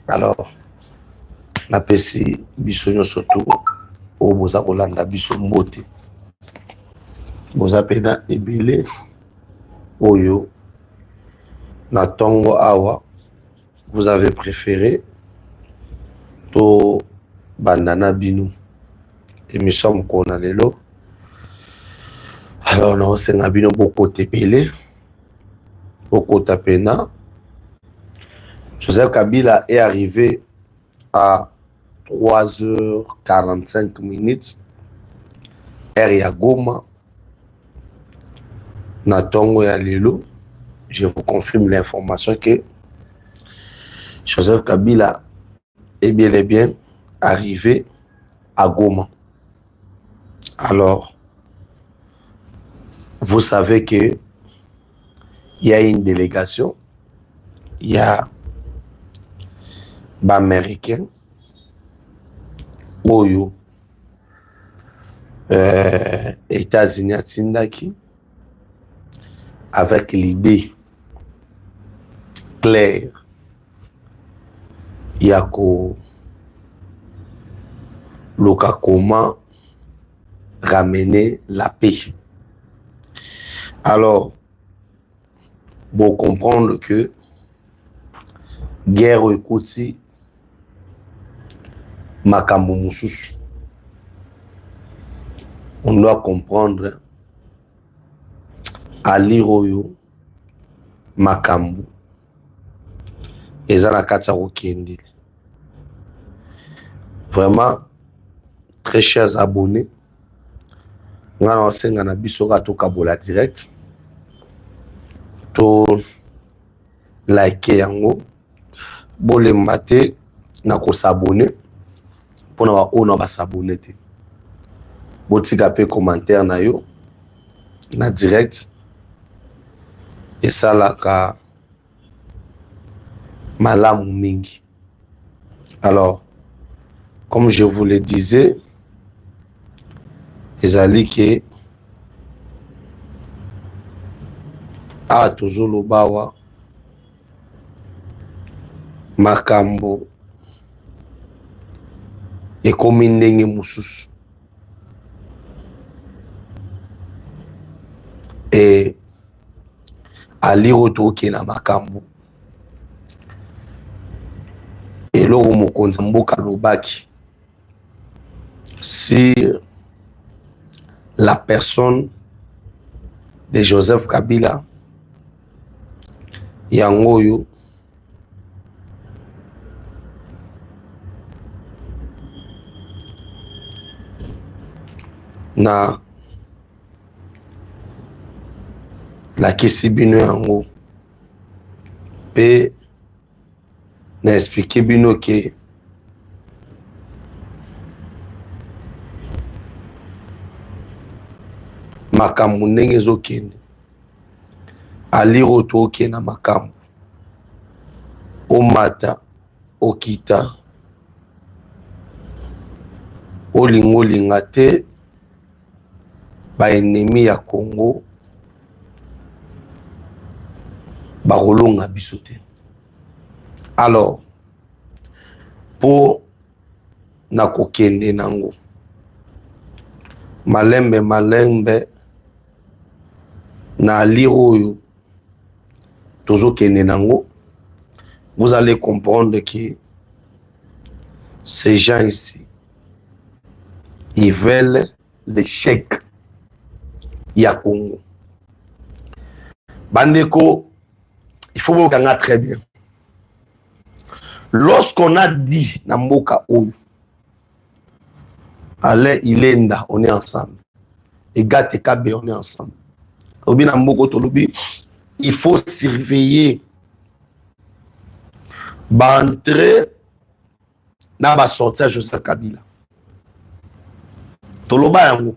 Alors, na pesi biso nyonso tu o boza kolanda biso mbote. Boza pena ebele oyo na tongo awa vous avez préféré to bandana bino émission mokona lelo. Alors non, c'est un bino beaucoup tepele, beaucoup tapena. Joseph Kabila est arrivé à 3h45 heure ya Goma na tongo ya lelo. Je vous confirme l'information que Joseph Kabila est bel et bien arrivé à Goma. Alors, vous savez que il y a une délégation, il y a l'Américain, Oyo, États-Unis à Tindaki, avec l'idée claire, il y a comment ramener la paix. Alors, pour comprendre que guerre ekoti makambo mususu, on doit comprendre aliroyo makambo eza na kati ya kokende. Vraiment, très chers abonnés, ngana osenga na biso ka tokabola direct to like yango bolemba te na ko s'abonner pona ba ona ba s'abonner te botika pe commentaire na yo na direct et ça la ka malamu mingi. Alors, comme je vous le disais, ezali ke a tozolo bawa makambo ekomi ndenge mususu e aliro toke na makambo eloko mokonzi mboka lobaki sur la personne de Joseph Kabila yangoyo na la kesi bino yango pe na expliquer bino ke makambo ndenge ezokende aliro toke na makambo omata okita olingolinga te ba ennemi ya Congo bakolonga biso te. Alors, pour na kokende nango malembe na liroyo tozo kende nango, vous allez comprendre que ces gens ici, ils veulent l'échec ya Congo. Bandeko, il faut vous gagner très bien. Lorsqu'on a dit na mboka oyo, allez ilenda, on est ensemble. Et gate kabe, on est ensemble. Obi na mboka tolobi, il faut surveiller. Ba entrer na ba sortir Joseph Kabila. Toloba yango.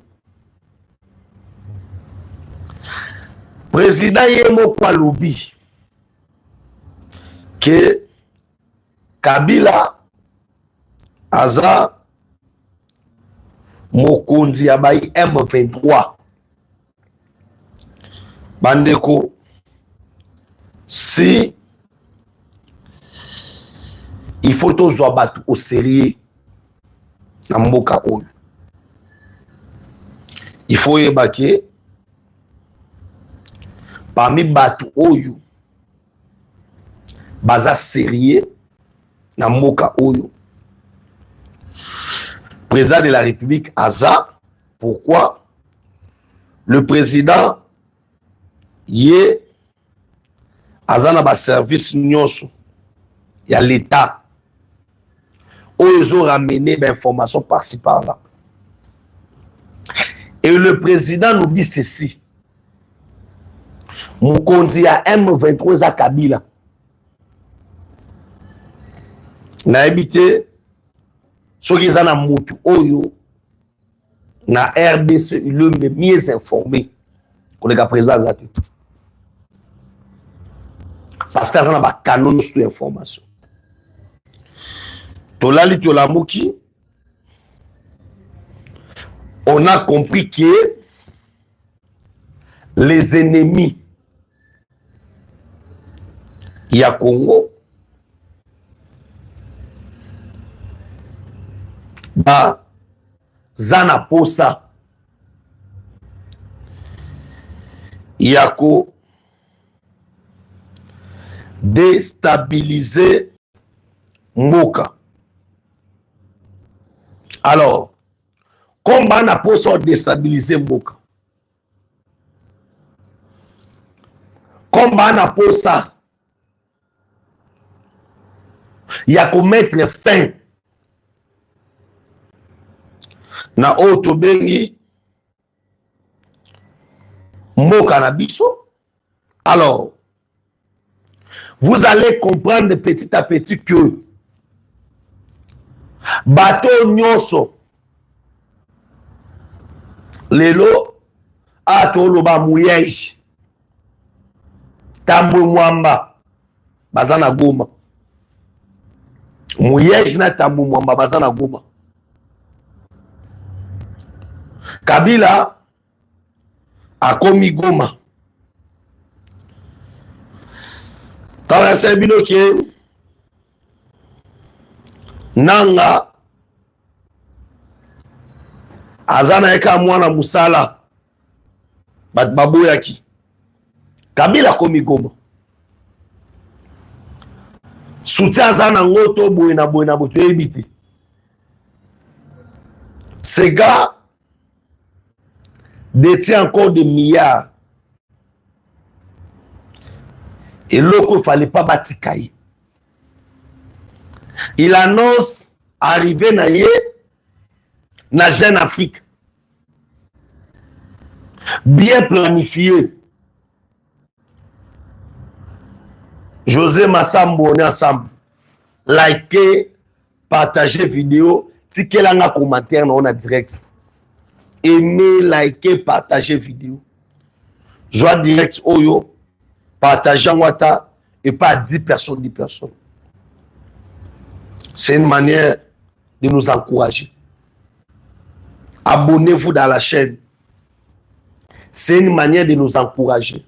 Président Yemo kwa lobi que Kabila aza mokonzi ya bai M23. Bandeko, si il faut tozwa bato au sérieux na mboka oyo. Il faut yebake parmi bato oyo baza sérieux na mboka oyo, président de la République aza. Pourquoi? Le président yé aza na ba service nyonso ya l'État oyo ils ont ramené d'informations par-ci par-là. Et le président nous dit ceci: Mukonzi ya M23 à Kabila. Na habité soki eza na mutu oyo na RDC le mieux informé pour le président Zati. Parce que ça n'a pas canon sur l'information. Tolali Tolamuki, on a compris que les ennemis il y a Congo ba zana posa yako déstabiliser mboka. Alors, comment on a posa déstabiliser mboka? Comment on a posa yako mettre fin na oto bengi mboka na biso? Alors, vous allez comprendre petit à petit que bateau nyonso lelo atoloba muyej tambwe mwamba bazana Goma. Muyej na tambwe mwamba bazana Goma. Kabila akomi Goma. Tala sebilo ke nanga azana eka mwana musala bat baboyaki. Kabila akomi Goma. Soutien azana ngoto boye na boto ebite. Ces gars détient encore des milliards. Et l'autre, il ne fallait pas batikaï. Il annonce arriver na Jeune Afrique. Bien planifié. José Massambo, on est ensemble. Likez, partagez vidéo. Tiquez là dans commentaire, on a direct. Aimez, likez, partagez vidéo. Joie direct Oyo. Partagez en Wata et pas 10 personnes, 10 personnes. C'est une manière de nous encourager. Abonnez-vous dans la chaîne. C'est une manière de nous encourager.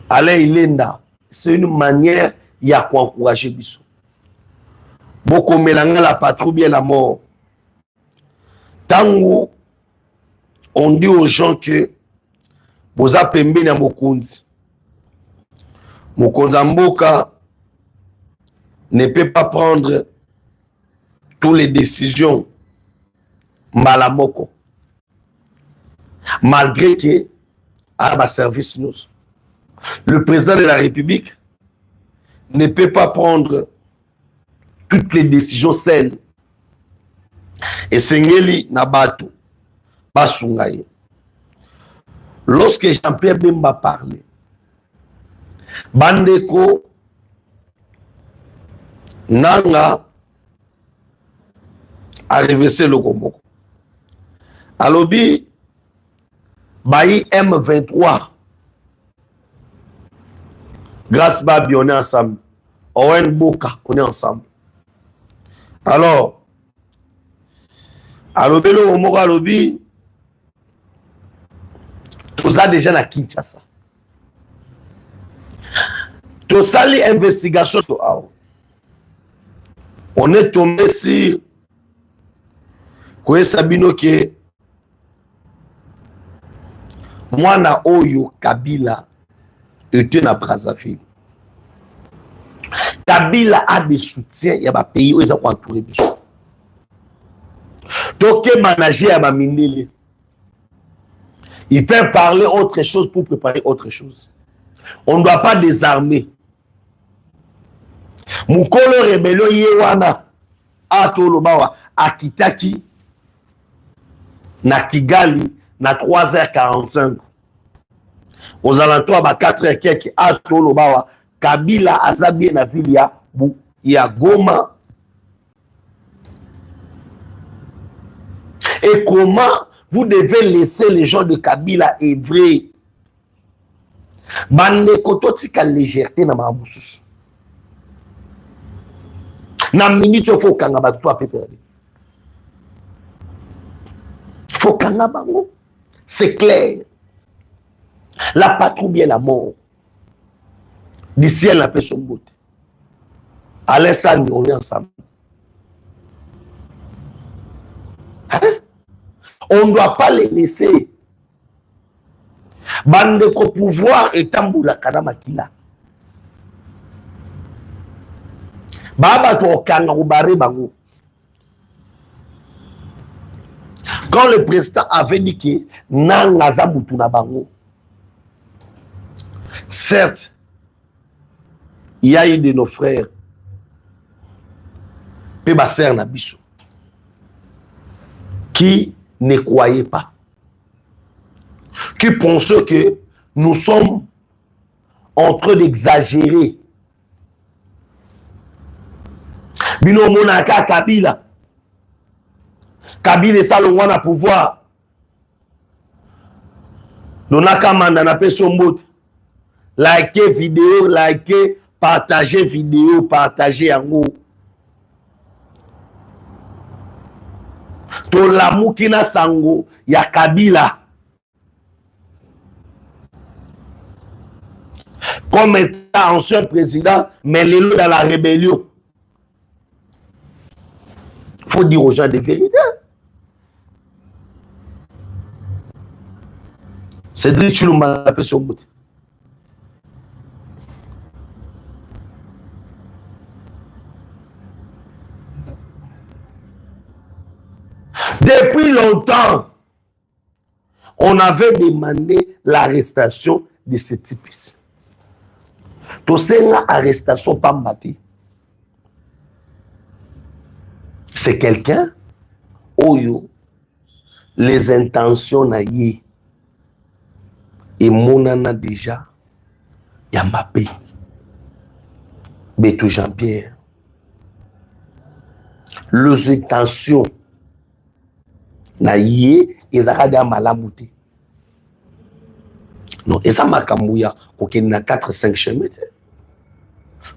Allez, Ilenda, c'est une manière de encourager Bissou. Beaucoup mélangent la patrouille et la mort. Tant on dit aux gens que vous avez pembe na Mokonzi. Mokonzi Mboka ne peut pas prendre toutes les décisions malamoko. Malgré que à ma service nous. Le président de la République ne peut pas prendre toutes les décisions seul. Et Sengeli Nabato Basungaye. Lorsque Jean-Pierre Bemba parlait, Bandeko Nanga a réversé le Gomoko. Alobi Bayi M23 grâce Babi on est ensemble. Owen Boka on est ensemble. Alors Alobi le Gomoko Alobi tous a déjà na Kinshasa. Tous a les investigations sur Ao. On est tombé sur Koé Sabino que Mwana Oyo Kabila était na Brazzaville. Kabila a des soutiens, il y a des pays où ils ont entouré. Donc, manager à Mindele, il peut parler autre chose pour préparer autre chose. On ne doit pas désarmer. Mukolo rebellion yewana atolobawa akitaki na Kigali na 3h45. Aux alentours à 4h quelques atolobawa Kabila azabie na ville ya Goma. Et comment vous devez laisser les gens de Kabila œuvrer? Bande kototika légèreté na mamususu. Na minute il faut kanga ba toi pépé. Faut kanga bango. C'est clair. La patrouille bien la mort. D'ici elle n'a pas son bout. Allez ça on est ensemble. Hein? On ne doit pas les laisser. Bande ko pouvoir et tamboula kanama kila. Baba to kanga ubare bango. Quand le président avait dit que nanga zabutu na bango. Certes, il y a eu de nos frères Pébasseur Nabiso qui ne croyaient pas, qui pensaient que nous sommes en train d'exagérer. Bino monaka Kabila. Kabila salongwa na pouvoir. Donaka manda na peso mbote. Likez vidéo, likez, partagez vidéo, partagez yango. To la mukina sango ya Kabila. Comme étant ancien président, mais l'élu dans la rébellion. Il faut dire aux gens des vérités. Cédric Chilomba a fait son bout. Depuis longtemps, on avait demandé l'arrestation de ce type-ci. Tout c'est une arrestation pas mbatée. C'est quelqu'un où les intentions naïe et monana déjà Yamapé Betou Jean-Pierre les intentions naïe et Zarada Malamouté non et ça m'a camouya pour qu'il y a 4-5 chemins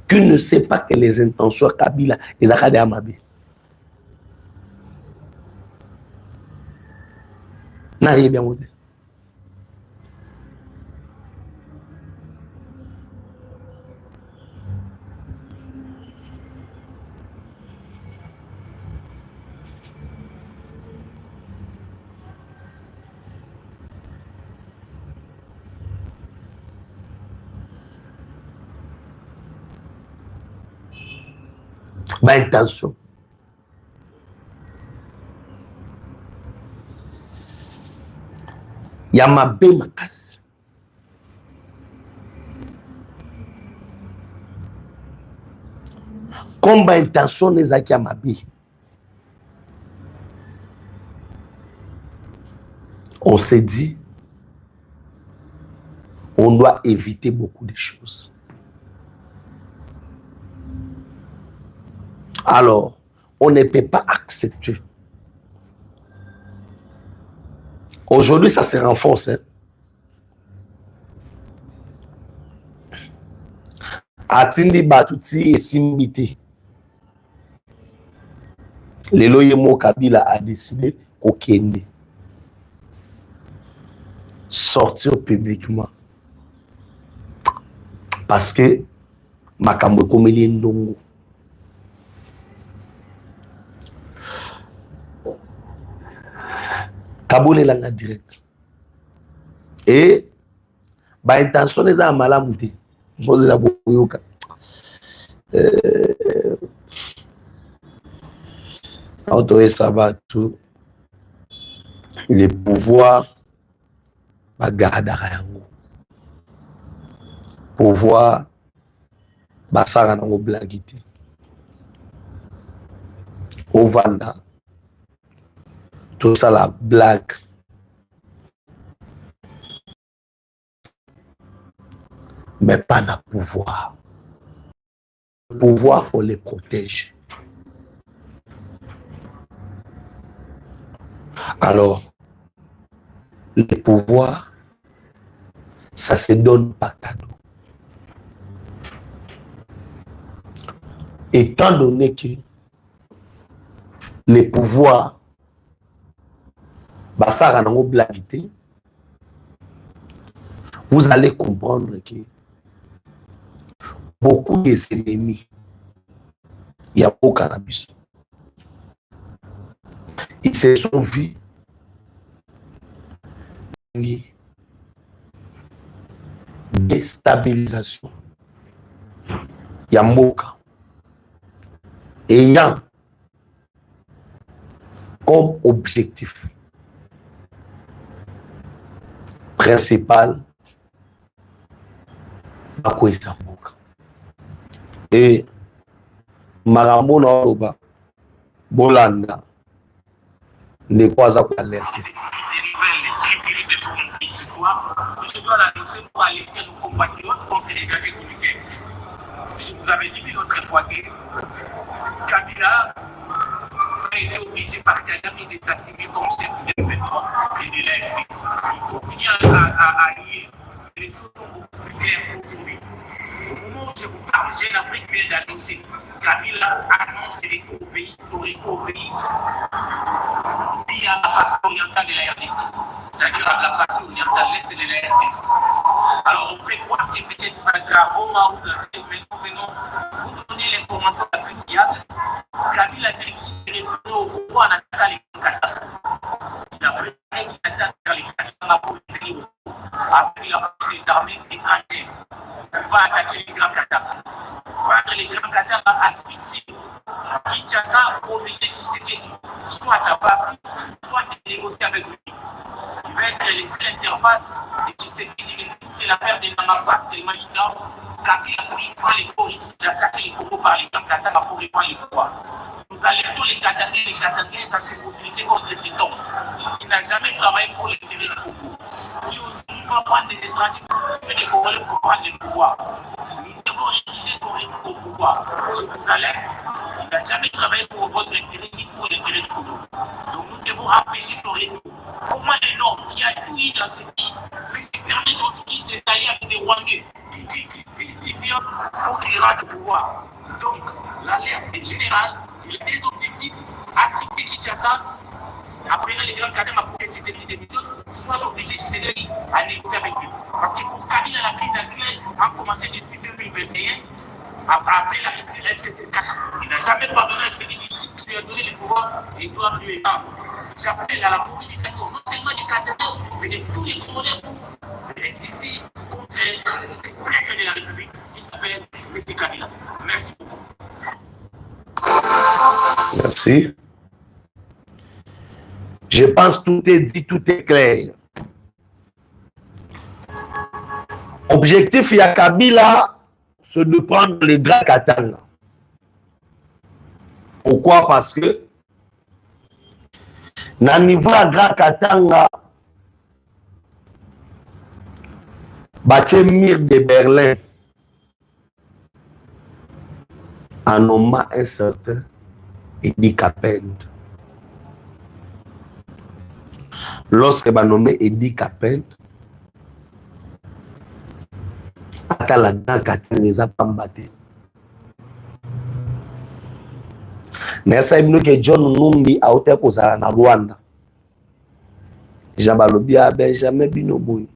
qui ne sait pas que les intentions Kabila et Zarada Amabé. N'ayez bien monté. Bah, intention. Yamabe Makas. Combat intention les aki Yamabe. On s'est dit, on doit éviter beaucoup de choses. Alors, on ne peut pas accepter. Aujourd'hui, ça se renforce. Hein? Atindi Batuti et Simbiti. Le Loyemo Kabila a décidé qu'au Kenya sortir publiquement. Parce que Makambo Komeli Ndongo. kabole langa direct et ba intention eza malamu te mozela boyoka auto esabatu les pouvoirs bagadaka yango pouvoir basaka nango blagi te ovanda tosala blague mais pas na pouvoir. Le pouvoir, on les protège. Alors, les pouvoirs, ça se donne pas cadeau. Étant donné que les pouvoirs, vous allez comprendre que beaucoup de ces ennemis, il y a au cannabis. Ils se sont vus déstabilisation. Il y a Moka. Ayant comme objectif principal Bakwesa Moka. Et Marambo Noroba Bolanda ne pas à alerter. Je dois l'annoncer pour alerter nos compatriotes contre les dangers communautaires. Je vous avais dit une autre fois que Kabila a été obligé par Kadhafi de s'assigner comme chef du gouvernement et de l'AFC. Il continue à lier. Les choses sont beaucoup plus claires aujourd'hui. Au moment où je vous parle, Jeune Afrique vient d'annoncer. Kabila annonce les recours au pays, son recours au pays via la partie orientale de la RDC, c'est-à-dire la partie orientale l'est de la RDC. Alors on prévoit que peut-être à Roma ou maintenant vous donnez l'information la plus fiable. Kabila décide de retourner au pouvoir en attaquant les Qatar. Il a préparé une attaque vers les Qatar pour les avec la partie des armées étrangères. On va attaquer les grands Qatar. Prendre les grands Qatar à asphyxier. Kinshasa obligé de céder soit à partir, soit de négocier avec lui. Il va être laissé l'interface et Tshisekedi c'est l'affaire de Namapa, de Malika, Kabila prend les corps, il a attaqué les Congo par les grands Qatar pour reprendre les pouvoirs. Nous alertons les Qatarais, ça s'est mobilisé contre cet homme. Il n'a jamais travaillé pour l'intérêt du Congo. Qui aujourd'hui va prendre des étrangers pour tuer les Congolais pour prendre le pouvoir. Nous devons réaliser son retour au pouvoir. Je vous alerte, il n'a jamais travaillé pour votre intérêt ni pour l'intérêt du Congo. Donc nous devons empêcher son retour. Comment les normes qui a tout eu dans ce pays, mais qui permet aujourd'hui de s'allier avec des Rwandais qui viennent pour qu'il rentre au pouvoir. Donc l'alerte est générale, il a des objectifs, asphyxier Kinshasa, après les grands cadres pour que Tshisekedi démissionne, soit obligé de céder à négocier avec lui. Parce que pour Kabila, la crise actuelle a commencé depuis 2021, après la rupture FCC4. Il n'a jamais pardonné à Tshisekedi qui lui a donné le pouvoir et il doit lui étendre. J'appelle à la mobilisation non seulement des Qatarais, mais de tous les Congolais pour résister contre ce traître de la République qui s'appelle M. Kabila. Merci beaucoup. Merci. Je pense que tout est dit, tout est clair. Objectif, il y a Kabila, c'est de prendre les grands Katanga. Pourquoi? Parce que, dans le niveau de Grand Katanga, bâtir mur de Berlin, en nommant un certain Edi Kapend. Lorsque va nommé Edi Kapend, ata la Grand Katanga eza pambate. Nessa ibino ke John Numbi a ote kozala na Rwanda. Jabalobi a Benjamin Bino Boy.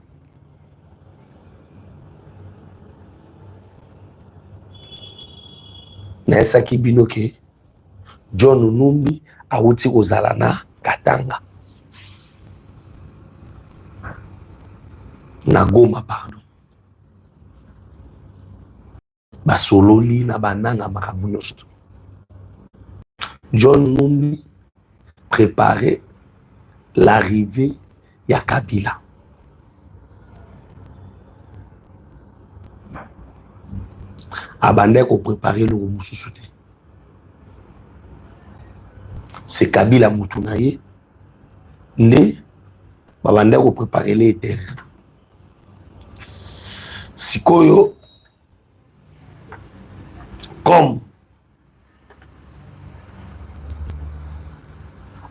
Nessa ki bino ke John Numbi a ote kozala na Katanga. na Goma pardon basololi na bananga makambo nyonso. John Numbi préparait l'arrivée ya Kabila. Abandé ko préparer le Moussousou. C'est Kabila Moutunaye né babandé ko préparer les terres. Sikoyo comme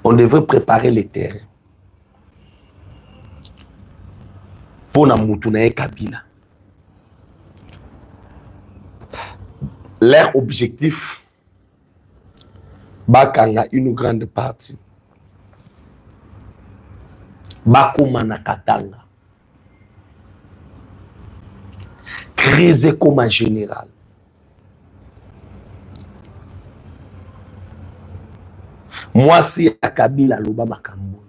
on devrait préparer les terres pour na Moutunaye Kabila. Leur objectif, bakanga une grande partie. Bakuma Katanga. Crise comme un général. Moi, si à Kabila, Loba Makambo.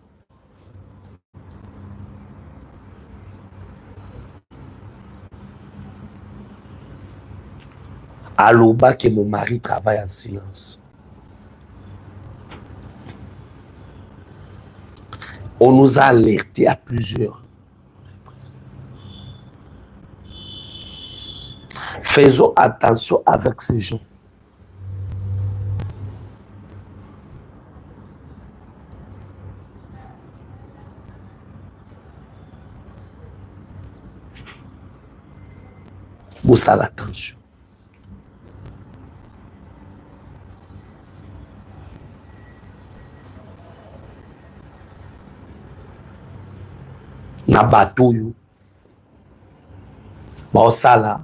Aloba que mon mari travaille en silence. On nous a alertés à plusieurs. Faisons attention avec ces gens. Vous savez l'attention. Na bateau yo baosala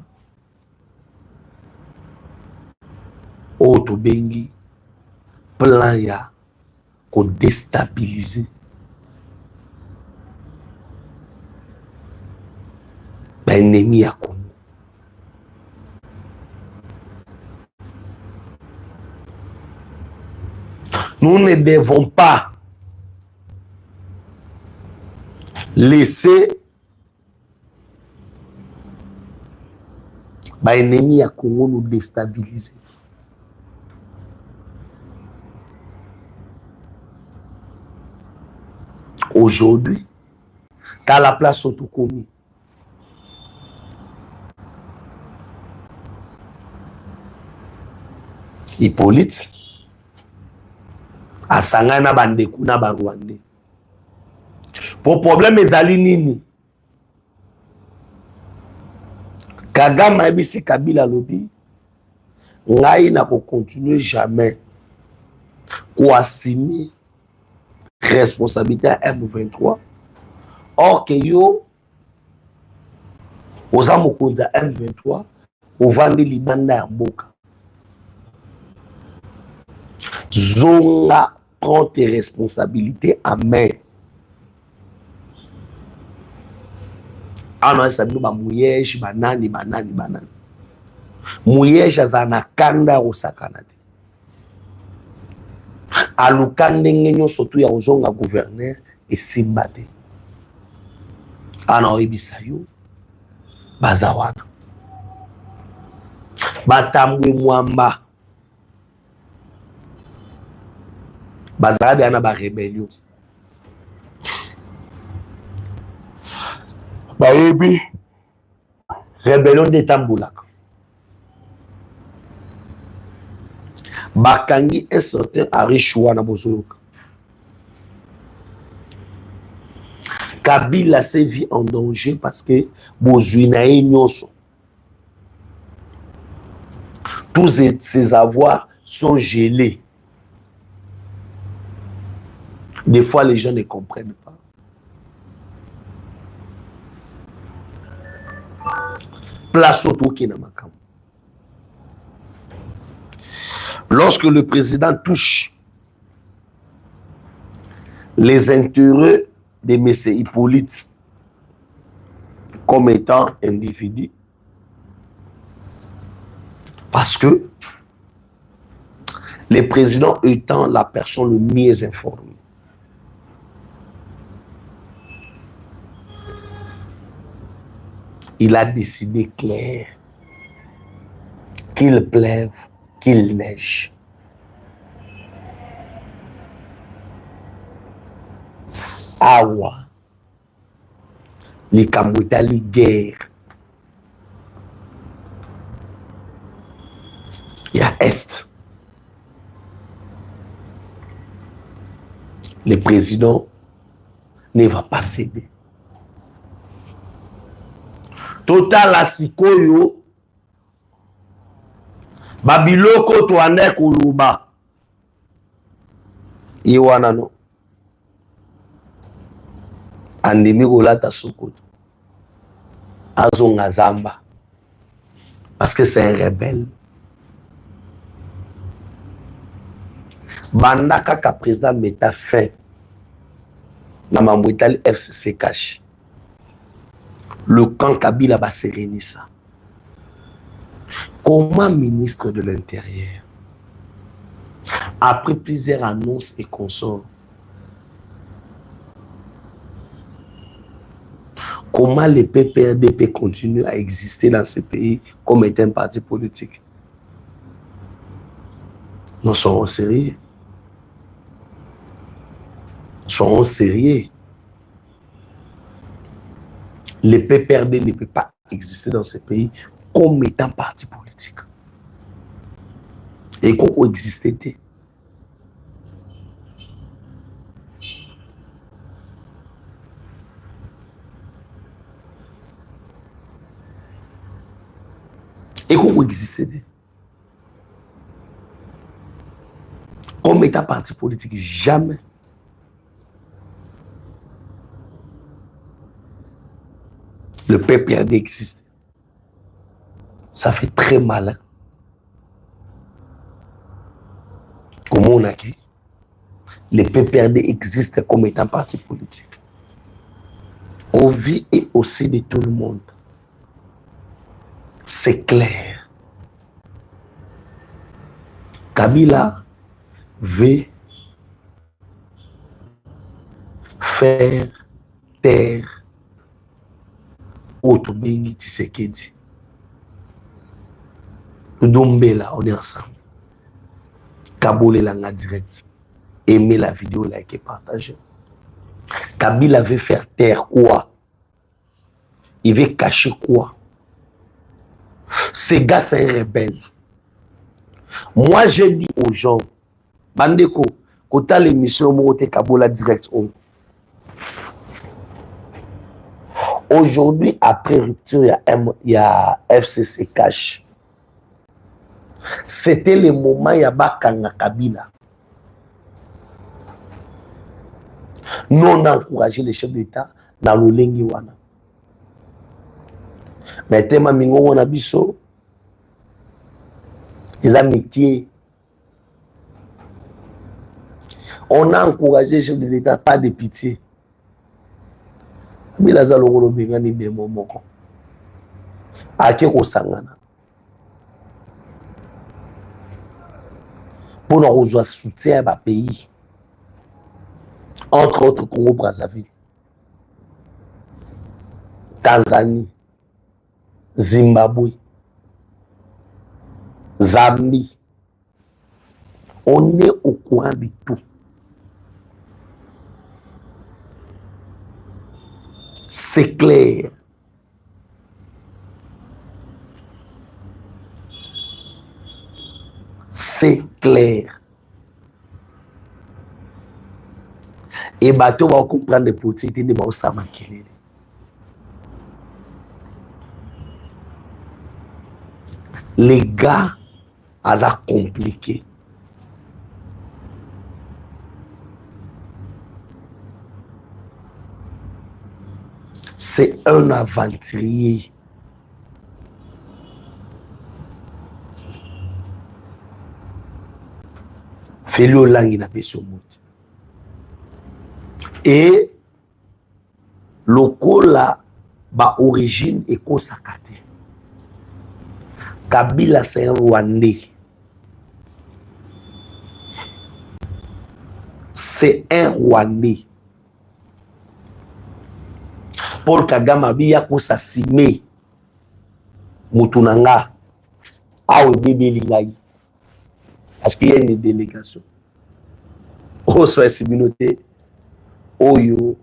oto bengi plan ya ko déstabiliser ba ennemi ya Congo. Nous ne devons pas laisser ba ennemi à Congo nous déstabiliser. Aujourd'hui, t'as la place autocommis. Hippolyte asangana bandeku na barwande. Pour problème ezali nini? Kagame ebisi Kabila lobi ngai na ko continuer jamais ko assumer responsabilité à M23. Or que yo oza mokonzi M23 ovandi libanda ya mboka. Zonga prend tes responsabilités en main. Ah non, ça nous ba mouillage banani. Mouillage azana kanda osakana te. Alukande ngenyo surtout ya ozonga gouverneur et simbate. Ah non, ibisayo bazawana. Batambwe mwamba. Bazarabe ana ba rébellion. Baebi rébellion de Tamboulak. Bakangi est certain à Richoua na Bozoloka. Kabila s'est vu en danger parce que Bozuinae Nyonso. Tous ses avoirs sont gelés. Des fois, les gens ne comprennent pas. Place au Tokinamakan. Lorsque le président touche les intérêts de M. Hippolyte comme étant individu, parce que le président étant la personne le mieux informée. il a décidé clair qu'il pleuve, qu'il neige. Awa, les Kamboutali guerre. Il y a Est. Le président ne va pas céder. Total a sikoyo, babiloko to ane kuluba. Iwana no. Andimi kolata sokoto. Azonga zamba. Parce que c'est un rebelle. Banda kaka président meta fait. Na mamwitali FCC cache. Le camp Kabila va séréniser ça. Comment ministre de l'Intérieur, après plusieurs annonces et consorts, comment le PPRD peut continuer à exister dans ce pays comme étant un parti politique? Nous serons sérieux. Soyons sérieux. Le PPRD ne peut pas exister dans ce pays comme étant parti politique. Et comment exister? Et comment exister? Comme étant parti politique, jamais. Le PPRD existe. Ça fait très mal. Comment on a dit? Le PPRD existe comme étant parti politique. Au vie et aussi de tout le monde. C'est clair. Kabila veut faire taire Otobengi Tshisekedi. Dombela, on est ensemble. Kabole langa direct. Aimez la vidéo, likez, partagez. Kabila veut faire taire quoi? Il veut cacher quoi? Ce gars, c'est un rebelle. Moi, je dis aux gens, Bandeko, quand tu as l'émission, tu Kabola direct. Aujourd'hui, après rupture, il y a FCC Cash. C'était le moment il y a Bakanga Kabila. Nous, on a encouragé les chefs d'État dans le Lengiwana. Mais tellement mingo on a biso, les amitiés. On a encouragé les chefs de l'État, pas de pitié. Mais là, on a besoin de moments. Ake Sangana. Pour nous rejoindre soutien à pays. Entre autres, Congo-Brazzaville, Tanzanie, Zimbabwe, Zambie. On est au courant de tout. C'est clair. C'est clair. Et bateau va comprendre les politiques de Baosama Kelele. Les gars, ça compliqué. C'est un aventurier. Félio Langi n'a pas sur et le cola ba origine est consacrée. Kabila c'est un Rwandais. C'est un Rwandais. Paul Kagame a bien s'assumer Moutounanga, awe bébé lingai. Parce qu'il y a une délégation. Au soit communauté, Oyo,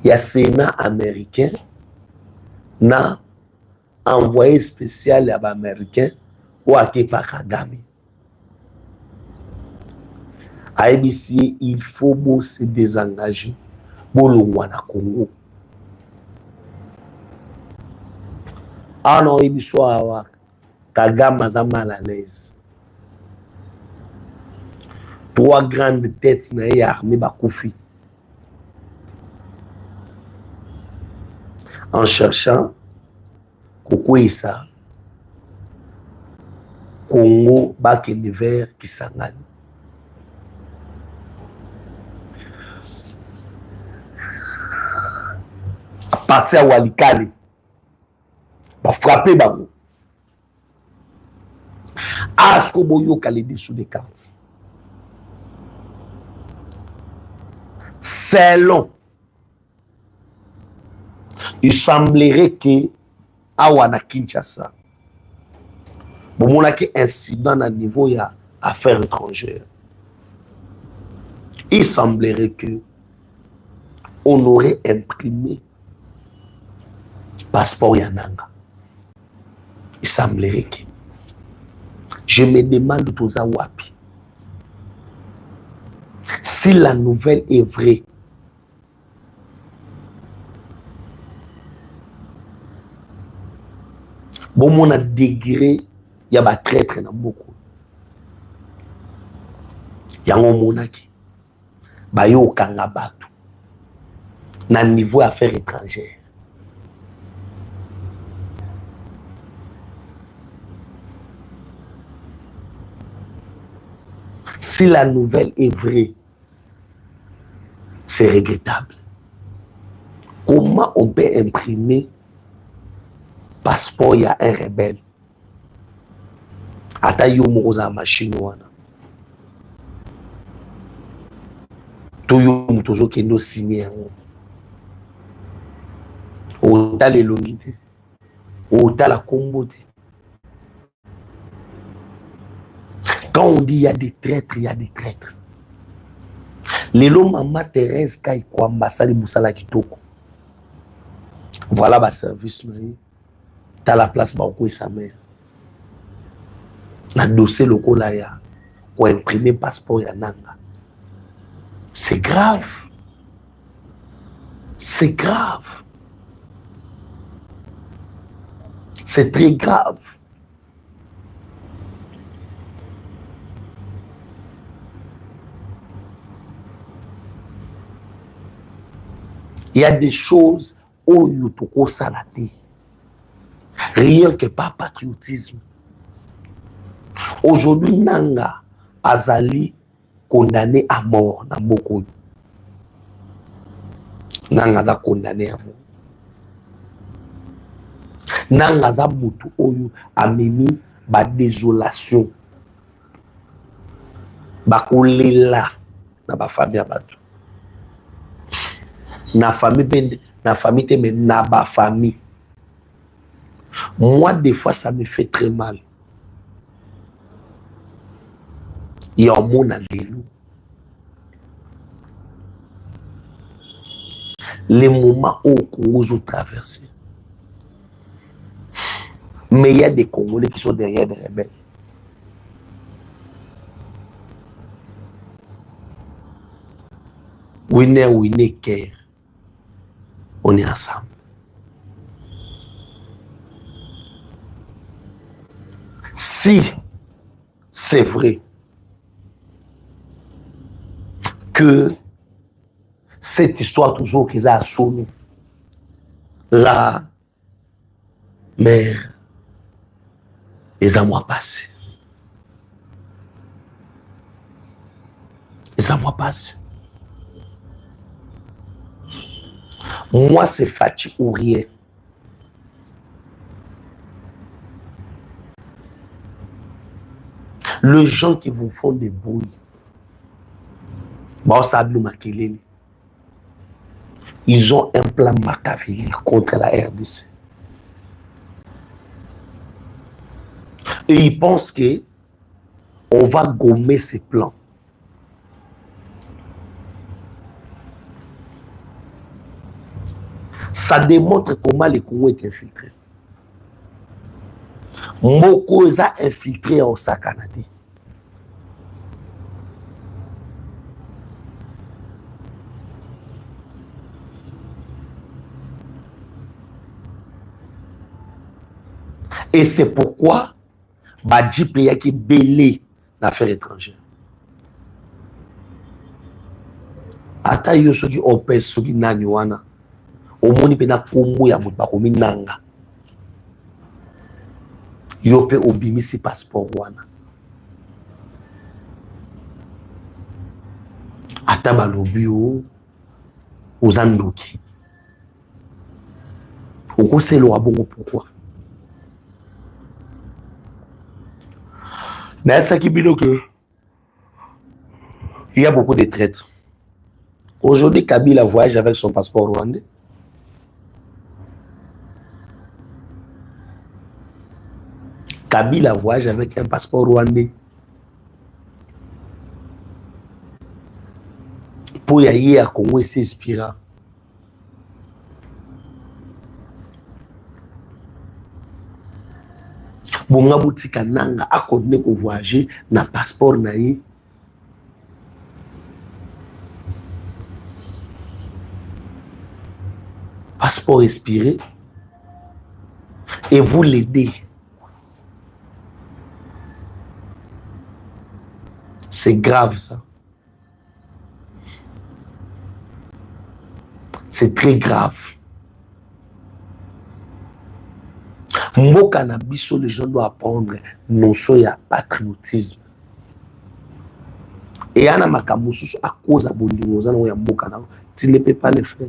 il y a Sénat américain, na envoyé spécial à l'américain, ou à Kagame. À ABC, il faut se désengager pour le Congo. Ah non, il faut Kagame a mal à l'aise. 3 grandes têtes na armée Bakoufi. En cherchant Kokoïsa, Congo, Bakeniver, Kisangani. À partir de Walikale, va frapper Bango. Asko Boyo Kale dessous des cartes. C'est long. Il semblerait que Awana Kinshasa, bon, on a un incident à niveau de affaires étrangères. Il semblerait que on aurait imprimé passeport Yananga. Il semblerait que. Je me demande tous à Wapi. Si la nouvelle est vraie, bon, mon a degré, il y a des traîtres dans beaucoup. Il y a un monaki. Il y a un bateau. Dans le niveau affaires étrangères. Si la nouvelle est vraie, c'est regrettable. Comment on peut imprimer passeport, il y a un rebelle. Ata yo moza machine wana. To yo mutozo kendo signé yango. Ota le lomite. Ota la kombote. Quand on dit il y a des traîtres, il y a des traîtres. Lelo Maman Thérèse Kai Kwambasali Moussala Kitoko. Voilà ma service. T'as la place Baoko et sa mère. Na dossier local là ya pour imprimer passeport ya nanga. C'est grave. C'est grave. C'est très grave. Il y a des choses où il y a salaté. Rien que pas patriotisme. Aujourd'hui, Nanga Azali condamné à mort dans beaucoup. Nanga a condamné à mort. Nanga a mutu oyo ameni ba désolation. Ba kolela na ba famille abatu. Na famille mais na ba famille. Moi des fois ça me fait très mal. Il y a un monde à l'élu. Les moments où le Congo ont traversé. Mais il y a des Congolais qui sont derrière des rebelles. Winner, care. On est ensemble. Si c'est vrai que cette histoire toujours qu'ils ont assumé, la mère, les amours passés. Les amours passés. Moi, c'est Fati ou rien. Les gens qui vous font des brouilles, ils ont un plan machiavélique contre la RDC. Et ils pensent que on va gommer ses plans. Ça démontre comment le Congo est infiltré. Moko est infiltré en Sakanate. Et c'est pourquoi Badji Péa qui belé l'affaire étrangère. Ata yo soki opes soki nani wana. Omoni pe na kombo ya moto bakomi nanga. Yo pe obimisi passeport wana. Ata balobi yo ozandoki. Okoselo abongo pourquoi? Mais ça qui dit que il y a beaucoup de traîtres. Aujourd'hui, Kabila voyage avec son passeport rwandais. Kabila voyage avec un passeport rwandais. Pour y aller à Congo, c'est inspirant. Bonga boutika nanga a continué à voyager na passeport naïe. Passeport expiré. Et vous l'aidez. C'est grave ça. C'est très grave. Mboka na biso, les gens doivent apprendre notion ya patriotisme. Et yana makambo susu à cause de bolingo za na ya mboka na tu ne peux pas le faire.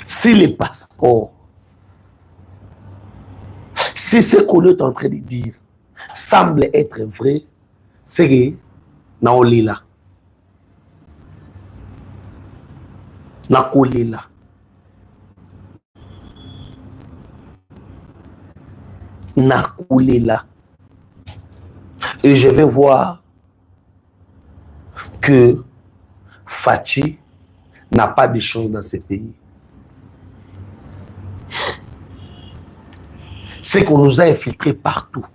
Si les passeports, si ce qu'on est en train de dire semble être vrai, c'est que naolila. Nakolila. Nakolila. Et je vais voir que Fachi n'a pas de chance dans ce pays. C'est qu'on nous a infiltrés partout.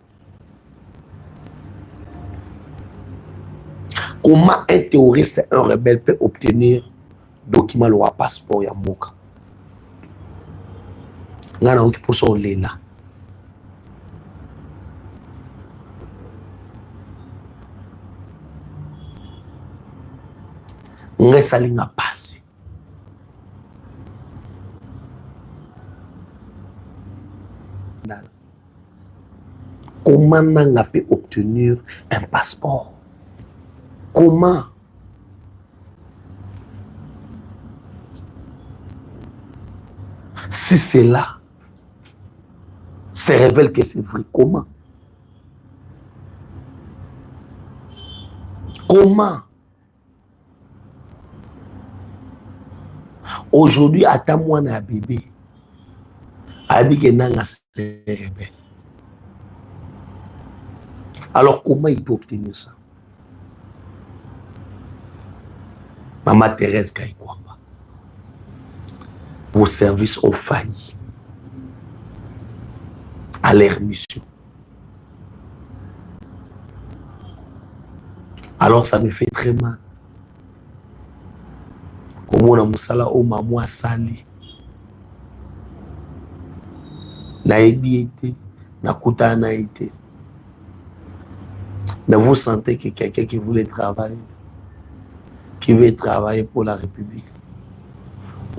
Comment un terroriste, un rebelle peut obtenir document ou passeport ya mboka? Ngana uki poso lela. Ngesali nga passe. Comment nanga peut obtenir un passeport? Comment? Si c'est là, se révèle que c'est vrai, comment? Comment? Aujourd'hui, attends-moi na bébé. Abike nanga se révèle. Alors comment il peut obtenir ça? Maman Thérèse Kaikwamba, vos services ont failli à leur mission. Alors ça me fait très mal. Comment on a moussala au maman sali. Na été, na kuta na été. Mais vous sentez que quelqu'un qui voulait travailler, qui veut travailler pour la République.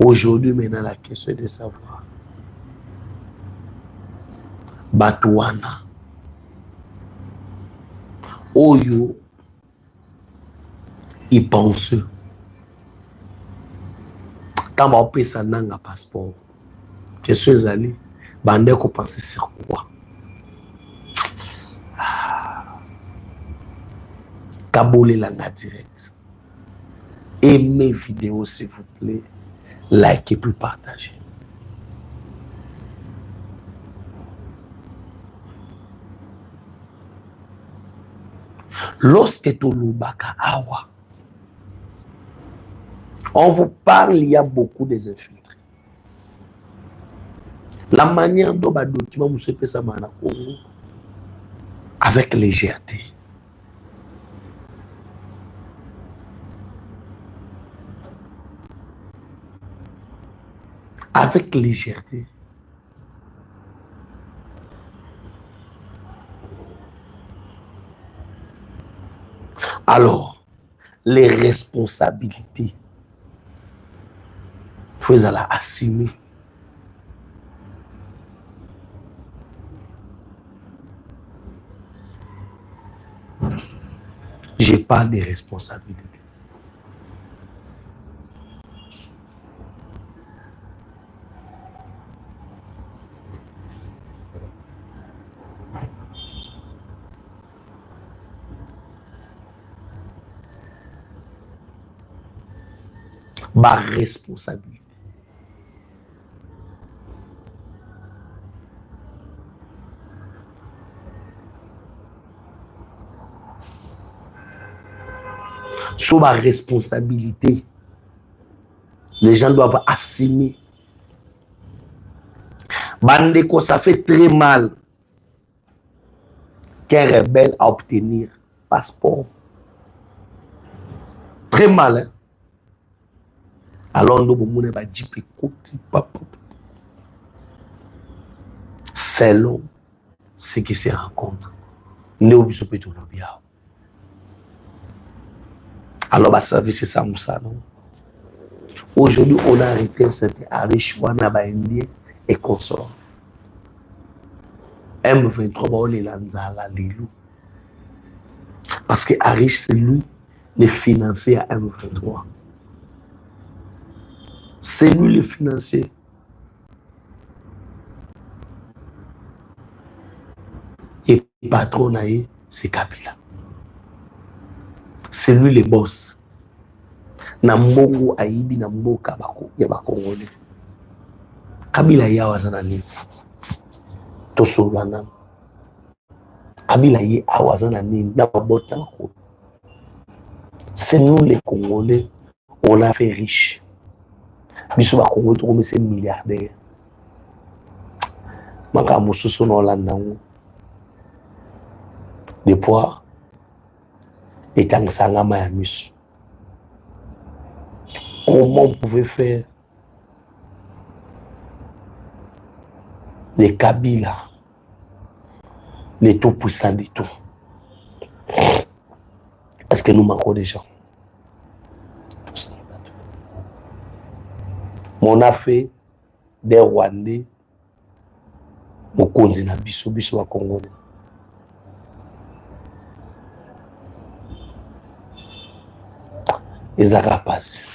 Aujourd'hui, maintenant, la question est de savoir. Batouana. Oyo. Il pense. Quand on peut ça n'a passeport. Question est allée. Bandé qu'on pense sur quoi? Kabolé la direct. Aimez vidéo s'il vous plaît. Likez puis partagez. Lorsque tu l'oubaka awa, on vous parle, il y a beaucoup des infiltrés. La manière dont les documents se fait ça Congo, avec légèreté. Avec légèreté. Alors, les responsabilités, il faut les assumer. Je parle des responsabilités. Ma responsabilité. Sur ma responsabilité, les gens doivent assumer. Bandeko, ça fait très mal qu'un rebelle a obtenir passeport. Très mal, hein? Alors, nous avons dit selon ce qui se rencontre. Nous avons bien. Alors, ça veut c'est ça, Moussa, non? Aujourd'hui, on a arrêté cet Arichwana Indien et consort. M23, on est là, parce que Arish, c'est lui, le financier à M23. C'est lui le financier. Et le patron, c'est Kabila. C'est lui le boss. Nambongo aibi namboka yaba Congolais. Kabila yawa zanani. Tosolwana. Kabila ye awa zanani na bota ko. C'est nous les Congolais, on l'a fait riche. Biso ba Congo to comme c'est milliardaire. Maka mususu no landango. De poids et tangsanga mayamus. Comment on pouvait faire les Kabila, les tout puissants du tout? Parce que nous manquons des gens. On a fait des Rwandais, Mokonzi na biso wa Congolais. Les Arabes passent.